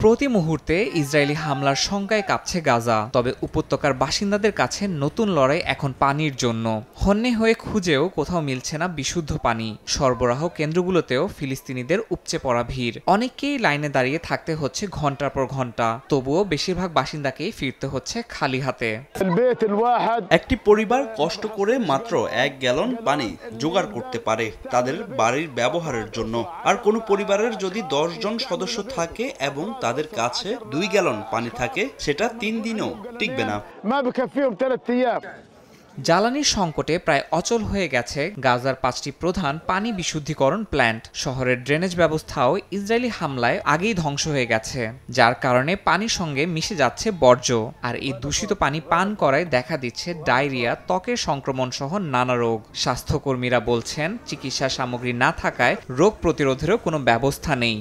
প্রতি মুহূর্তে ইসরায়েলি হামলার শঙ্কায় কাঁপছে গাজা। তবে উপত্যকার বাসিন্দাদের কাছে নতুন লড়াই এখন পানির জন্য। হন্যে হয়ে খুঁজেও কোথাও মিলছে না বিশুদ্ধ পানি। সরবরাহ কেন্দ্রগুলোতেও ফিলিস্তিনিদের উপচে পড়া ভিড়। অনেককেই লাইনে দাঁড়িয়ে থাকতে হচ্ছে ঘন্টার পর ঘন্টা। তবুও বেশিরভাগ বাসিন্দাকেই ফিরতে হচ্ছে খালি হাতে। একটি পরিবার কষ্ট করে মাত্র 1 গ্যালন পানি জোগাড় করতে পারে তাদের বাড়ির ব্যবহারের জন্য। আর কোনো পরিবারের যদি 10 জন সদস্য থাকে এবং তাদের কাছে 2 গ্যালন পানি থাকে, সেটা 3 দিনও টিকবে না। জ্বালানির সংকটে প্রায় অচল হয়ে গেছে গাজার 5টি প্রধান পানি বিশুদ্ধিকরণ প্ল্যান্ট। শহরের ড্রেনেজ ব্যবস্থাও ইসরায়েলি হামলায় আগেই ধ্বংস হয়ে গেছে, যার কারণে পানির সঙ্গে মিশে যাচ্ছে বর্জ্য। আর এই দূষিত পানি পান করায় দেখা দিচ্ছে ডায়রিয়া, ত্বকের সংক্রমণ সহ নানা রোগ। স্বাস্থ্যকর্মীরা বলছেন, চিকিৎসা সামগ্রী না থাকায় রোগ প্রতিরোধেরও কোনো ব্যবস্থা নেই।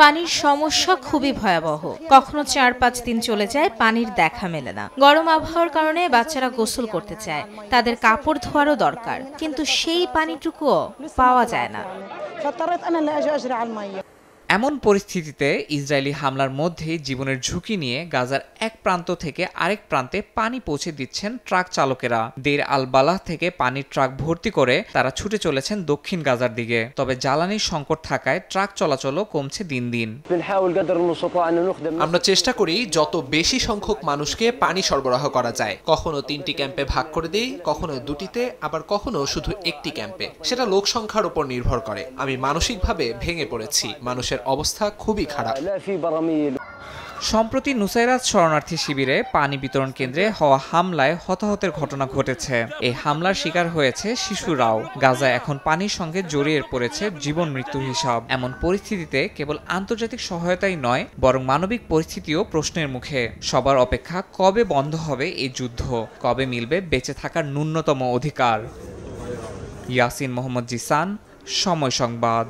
পানির সমস্যা খুবই ভয়াবহ। কখনো 4-5 দিন চলে যায়, পানির দেখা মেলে না। গরম আবহাওয়ার কারণে বাচ্চারা গোসল করতে চায়, তাদের কাপড় ধোয়ারও দরকার, কিন্তু সেই পানিটুকুও পাওয়া যায় না। এমন পরিস্থিতিতে ইসরায়েলি হামলার মধ্যেই জীবনের ঝুঁকি নিয়ে গাজার এক প্রান্ত থেকে আরেক প্রান্তে পানি পৌঁছে দিচ্ছেন ট্রাক চালকেরা। দের আল বালাহ থেকে পানির ট্রাক ভর্তি করে তারা ছুটে চলেছেন দক্ষিণ গাজার দিকে। তবে জ্বালানির সংকট থাকায় ট্রাক চলাচলও কমছে দিন দিন। আমরা চেষ্টা করি যত বেশি সংখ্যক মানুষকে পানি সরবরাহ করা যায়। কখনো 3টি ক্যাম্পে ভাগ করে দেই, কখনো 2টিতে, আবার কখনো শুধু একটি ক্যাম্পে। সেটা লোক সংখ্যার উপর নির্ভর করে। আমি মানসিকভাবে ভেঙে পড়েছি। মানুষের অবস্থা খুবই খারাপ। সম্প্রতি নুসাইরাত শরণার্থী শিবিরে পানি বিতরণ কেন্দ্রে হওয়া হামলায় হতাহতের ঘটনা ঘটেছে। এই হামলার শিকার হয়েছে শিশুরাও। গাজা এখন পানির সঙ্গে জড়িয়ে পড়েছে জীবন মৃত্যুর হিসাব। এমন পরিস্থিতিতে কেবল আন্তর্জাতিক সহায়তাই নয়, বরং মানবিক পরিস্থিতিও প্রশ্নের মুখে। সবার অপেক্ষা কবে বন্ধ হবে এই যুদ্ধ, কবে মিলবে বেঁচে থাকার ন্যূনতম অধিকার। ইয়াসিন মোহাম্মদ জিসান, সময় সংবাদ।